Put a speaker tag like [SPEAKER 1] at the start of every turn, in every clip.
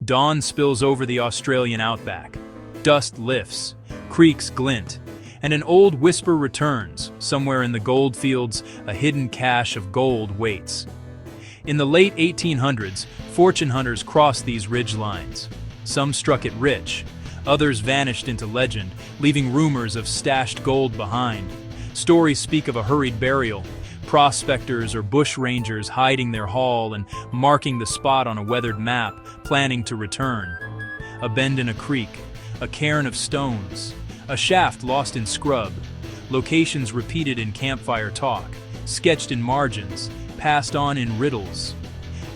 [SPEAKER 1] Dawn spills over the Australian outback. Dust lifts, creeks glint, and an old whisper returns. Somewhere in the goldfields, a hidden cache of gold waits. In the late 1800s, fortune hunters crossed these ridge lines. Some struck it rich, others vanished into legend, leaving rumors of stashed gold behind. Stories speak of a hurried burial, prospectors or bushrangers hiding their haul and marking the spot on a weathered map, planning to return. A bend in a creek, a cairn of stones, a shaft lost in scrub, locations repeated in campfire talk, sketched in margins, passed on in riddles.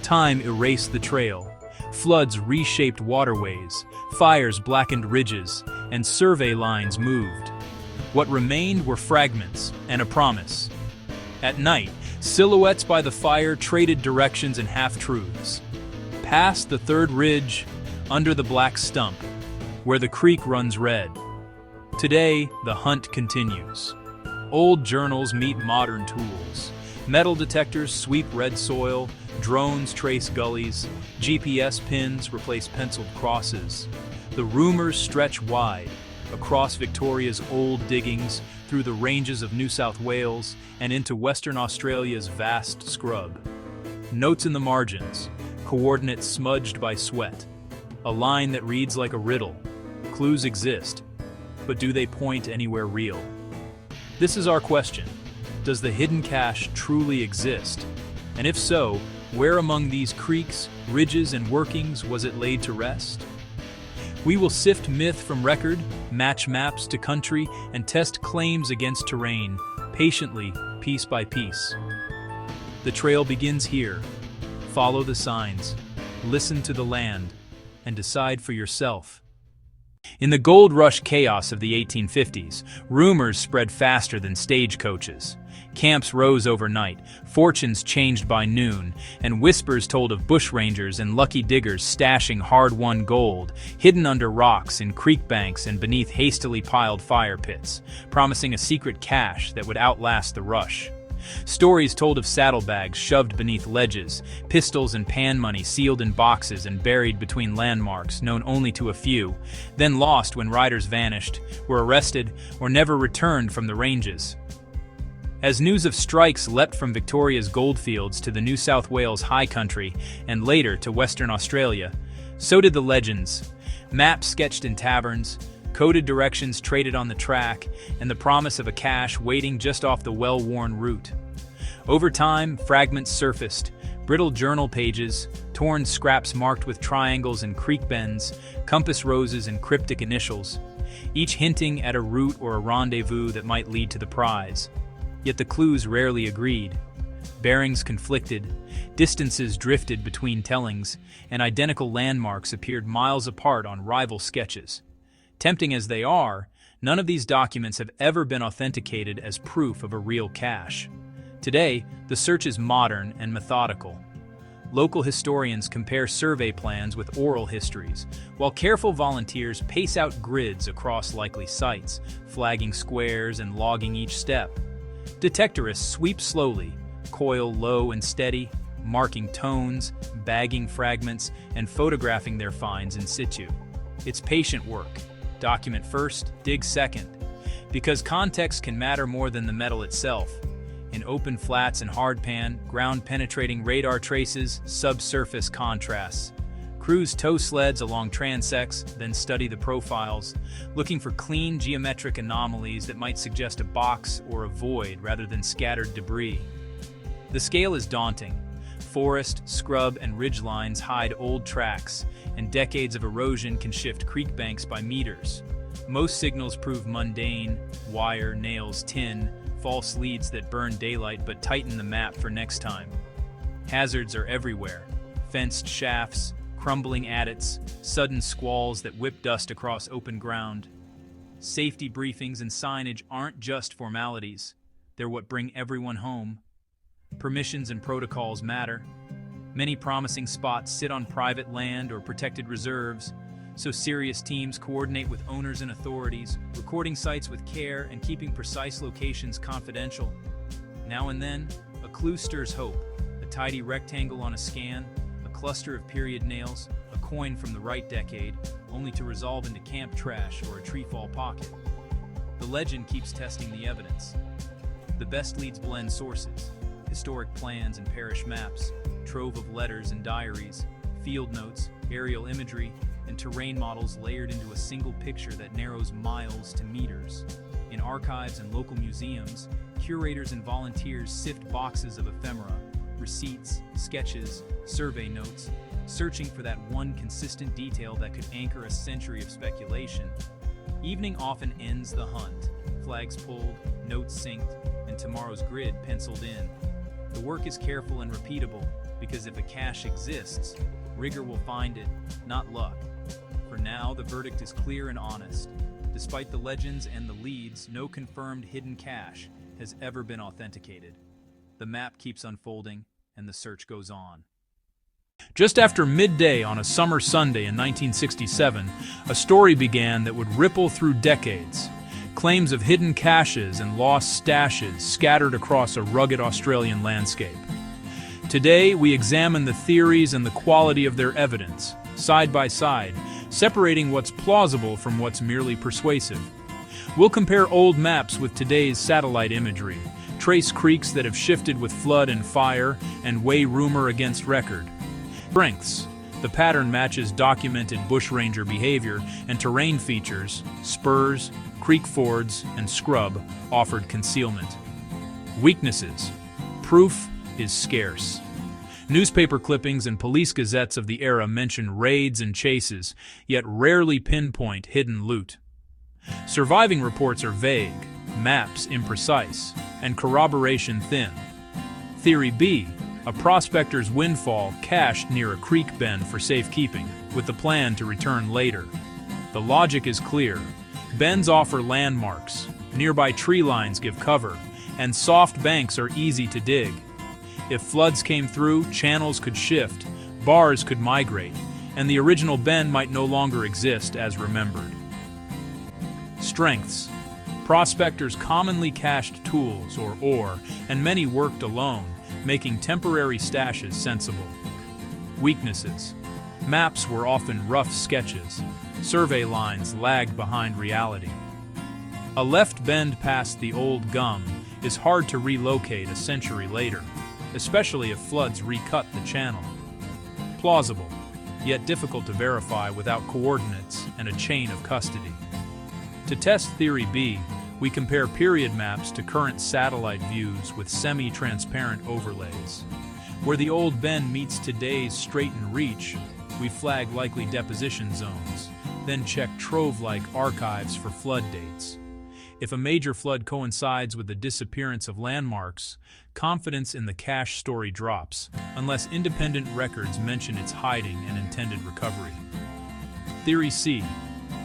[SPEAKER 1] Time erased the trail. Floods reshaped waterways, fires blackened ridges, and survey lines moved. What remained were fragments and a promise. At night, silhouettes by the fire traded directions and half-truths. Past the third ridge, under the black stump, where the creek runs red. Today, the hunt continues. Old journals meet modern tools. Metal detectors sweep red soil, drones trace gullies, GPS pins replace penciled crosses. The rumors stretch wide, across Victoria's old diggings, through the ranges of New South Wales, and into Western Australia's vast scrub. Notes in the margins, coordinates smudged by sweat. A line that reads like a riddle. Clues exist, but do they point anywhere real? This is our question. Does the hidden cache truly exist? And if so, where among these creeks, ridges, and workings was it laid to rest? We will sift myth from record, match maps to country, and test claims against terrain, patiently, piece by piece. The trail begins here. Follow the signs, listen to the land, and decide for yourself. In the gold rush chaos of the 1850s, rumors spread faster than stagecoaches. Camps rose overnight, fortunes changed by noon, and whispers told of bushrangers and lucky diggers stashing hard-won gold, hidden under rocks in creek banks and beneath hastily piled fire pits, promising a secret cache that would outlast the rush. Stories told of saddlebags shoved beneath ledges, pistols and pan money sealed in boxes and buried between landmarks known only to a few, then lost when riders vanished, were arrested, or never returned from the ranges. As news of strikes leapt from Victoria's goldfields to the New South Wales high country and later to Western Australia, so did the legends. Maps sketched in taverns, coded directions traded on the track, and the promise of a cache waiting just off the well-worn route. Over time, fragments surfaced, brittle journal pages, torn scraps marked with triangles and creek bends, compass roses and cryptic initials, each hinting at a route or a rendezvous that might lead to the prize. Yet the clues rarely agreed. Bearings conflicted, distances drifted between tellings, and identical landmarks appeared miles apart on rival sketches. Tempting as they are, none of these documents have ever been authenticated as proof of a real cache. Today, the search is modern and methodical. Local historians compare survey plans with oral histories, while careful volunteers pace out grids across likely sites, flagging squares and logging each step. Detectorists sweep slowly, coil low and steady, marking tones, bagging fragments, and photographing their finds in situ. It's patient work. Document first, dig second. Because context can matter more than the metal itself. In open flats and hardpan, ground-penetrating radar traces, subsurface contrasts. Crews tow sleds along transects, then study the profiles, looking for clean geometric anomalies that might suggest a box or a void rather than scattered debris. The scale is daunting. Forest, scrub, and ridge lines hide old tracks, and decades of erosion can shift creek banks by meters. Most signals prove mundane: wire, nails, tin, false leads that burn daylight but tighten the map for next time. Hazards are everywhere: fenced shafts, crumbling adits, sudden squalls that whip dust across open ground. Safety briefings and signage aren't just formalities. They're what bring everyone home. Permissions and protocols matter. Many promising spots sit on private land or protected reserves, so serious teams coordinate with owners and authorities, recording sites with care and keeping precise locations confidential. Now and then, a clue stirs hope: a tidy rectangle on a scan, a cluster of period nails, a coin from the right decade, only to resolve into camp trash or a treefall pocket. The legend keeps testing the evidence. The best leads blend sources, historic plans and parish maps, trove of letters and diaries, field notes, aerial imagery, and terrain models layered into a single picture that narrows miles to meters. In archives and local museums, curators and volunteers sift boxes of ephemera, receipts, sketches, survey notes, searching for that one consistent detail that could anchor a century of speculation. Evening often ends the hunt, flags pulled, notes synced, and tomorrow's grid penciled in. The work is careful and repeatable, because if a cache exists, rigor will find it, not luck. For now, the verdict is clear and honest. Despite the legends and the leads, no confirmed hidden cache has ever been authenticated. The map keeps unfolding, and the search goes on. Just after midday on a summer Sunday in 1967, a story began that would ripple through decades. Claims of hidden caches and lost stashes scattered across a rugged Australian landscape. Today, we examine the theories and the quality of their evidence, side by side, separating what's plausible from what's merely persuasive. We'll compare old maps with today's satellite imagery, trace creeks that have shifted with flood and fire, and weigh rumor against record. Strengths: the pattern matches documented bushranger behavior, and terrain features, spurs, creek fords, and scrub, offered concealment. Weaknesses: proof is scarce. Newspaper clippings and police gazettes of the era mention raids and chases, yet rarely pinpoint hidden loot. Surviving reports are vague, maps imprecise, and corroboration thin. Theory B: a prospector's windfall cached near a creek bend for safekeeping, with the plan to return later. The logic is clear. Bends offer landmarks, nearby tree lines give cover, and soft banks are easy to dig. If floods came through, channels could shift, bars could migrate, and the original bend might no longer exist as remembered. Strengths: prospectors commonly cached tools or ore, and many worked alone, making temporary stashes sensible. Weaknesses: maps were often rough sketches. Survey lines lagged behind reality. A left bend past the old gum is hard to relocate a century later, especially if floods recut the channel. Plausible, yet difficult to verify without coordinates and a chain of custody. To test Theory B, we compare period maps to current satellite views with semi-transparent overlays. Where the old bend meets today's straightened reach, we flag likely deposition zones, then check trove-like archives for flood dates. If a major flood coincides with the disappearance of landmarks, confidence in the cache story drops, unless independent records mention its hiding and intended recovery. Theory C: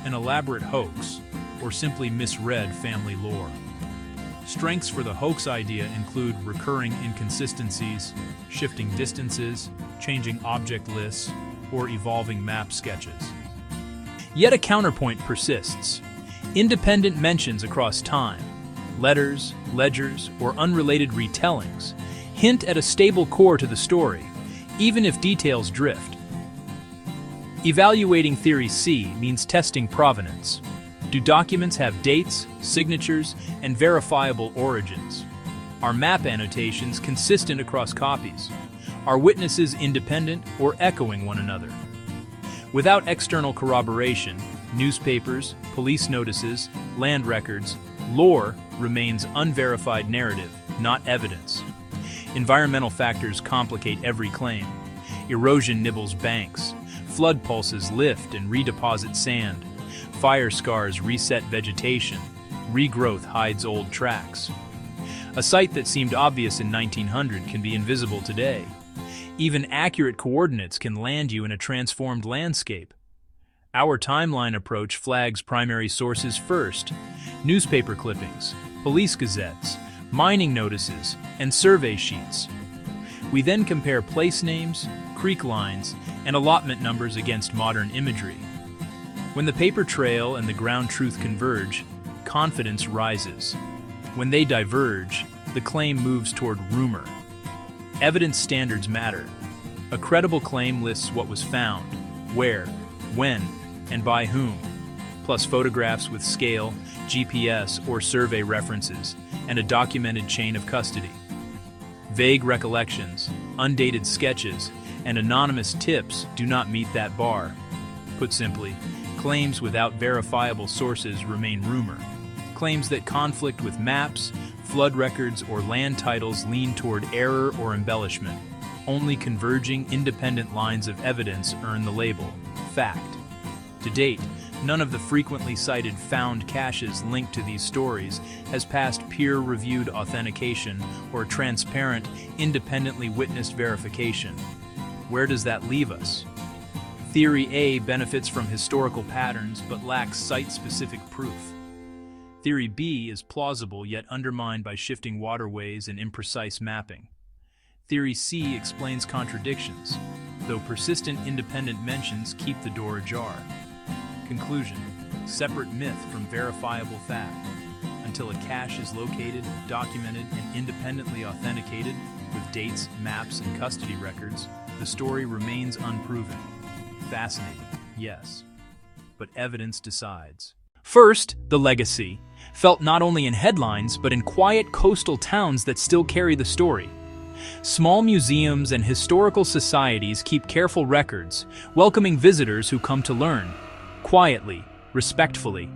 [SPEAKER 1] an elaborate hoax, or simply misread family lore. Strengths for the hoax idea include recurring inconsistencies, shifting distances, changing object lists, or evolving map sketches. Yet a counterpoint persists. Independent mentions across time, letters, ledgers, or unrelated retellings, hint at a stable core to the story, even if details drift. Evaluating Theory C means testing provenance. Do documents have dates, signatures, and verifiable origins? Are map annotations consistent across copies? Are witnesses independent or echoing one another? Without external corroboration, newspapers, police notices, land records, lore remains unverified narrative, not evidence. Environmental factors complicate every claim. Erosion nibbles banks, flood pulses lift and redeposit sand, fire scars reset vegetation, regrowth hides old tracks. A site that seemed obvious in 1900 can be invisible today. Even accurate coordinates can land you in a transformed landscape. Our timeline approach flags primary sources first: newspaper clippings, police gazettes, mining notices, and survey sheets. We then compare place names, creek lines, and allotment numbers against modern imagery. When the paper trail and the ground truth converge, confidence rises. When they diverge, the claim moves toward rumor. Evidence standards matter. A credible claim lists what was found, where, when, and by whom, plus photographs with scale, GPS or survey references, and a documented chain of custody. Vague recollections, undated sketches, and anonymous tips do not meet that bar. Put simply, claims without verifiable sources remain rumor. Claims that conflict with maps, flood records, or land titles lean toward error or embellishment. Only converging independent lines of evidence earn the label fact. To date, none of the frequently cited found caches linked to these stories has passed peer-reviewed authentication or transparent, independently witnessed verification. Where does that leave us? Theory A benefits from historical patterns but lacks site-specific proof. Theory B is plausible yet undermined by shifting waterways and imprecise mapping. Theory C explains contradictions, though persistent independent mentions keep the door ajar. Conclusion: separate myth from verifiable fact. Until a cache is located, documented, and independently authenticated with dates, maps, and custody records, the story remains unproven. Fascinating, yes, but evidence decides. First, the legacy, felt not only in headlines but in quiet coastal towns that still carry the story. Small museums and historical societies keep careful records, welcoming visitors who come to learn. Quietly, respectfully.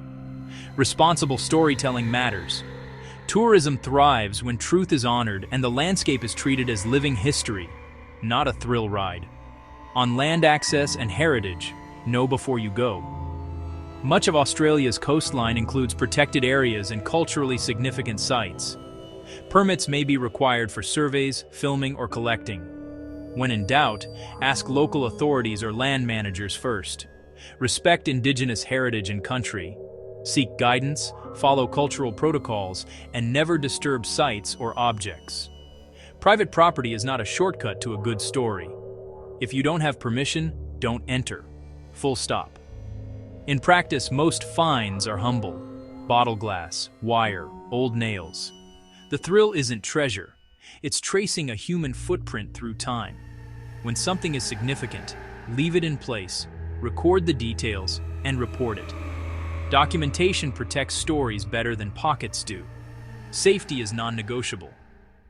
[SPEAKER 1] Responsible storytelling matters. Tourism thrives when truth is honored and the landscape is treated as living history, not a thrill ride. On land access and heritage, know before you go. Much of Australia's coastline includes protected areas and culturally significant sites. Permits may be required for surveys, filming, or collecting. When in doubt, ask local authorities or land managers first. Respect Indigenous heritage and country. Seek guidance, follow cultural protocols, and never disturb sites or objects. Private property is not a shortcut to a good story. If you don't have permission, don't enter. Full stop. In practice, most finds are humble. Bottle glass, wire, old nails. The thrill isn't treasure. It's tracing a human footprint through time. When something is significant, leave it in place, record the details, and report it. Documentation protects stories better than pockets do. Safety is non-negotiable.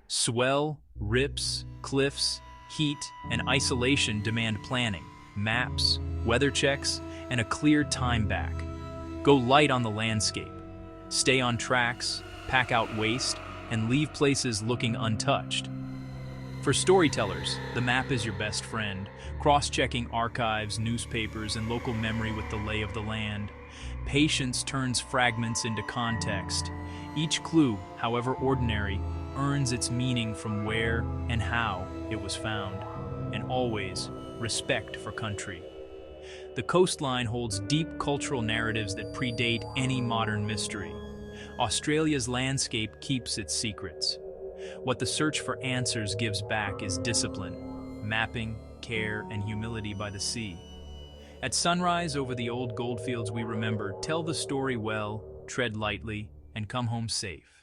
[SPEAKER 1] Swell, rips, cliffs, heat, and isolation demand planning, maps, weather checks, and a clear time back. Go light on the landscape. Stay on tracks, pack out waste, and leave places looking untouched. For storytellers, the map is your best friend, cross-checking archives, newspapers, and local memory with the lay of the land. Patience turns fragments into context. Each clue, however ordinary, earns its meaning from where and how it was found. And always, respect for country. The coastline holds deep cultural narratives that predate any modern mystery. Australia's landscape keeps its secrets. What the search for answers gives back is discipline, mapping, care, and humility by the sea. At sunrise over the old goldfields we remember, tell the story well, tread lightly, and come home safe.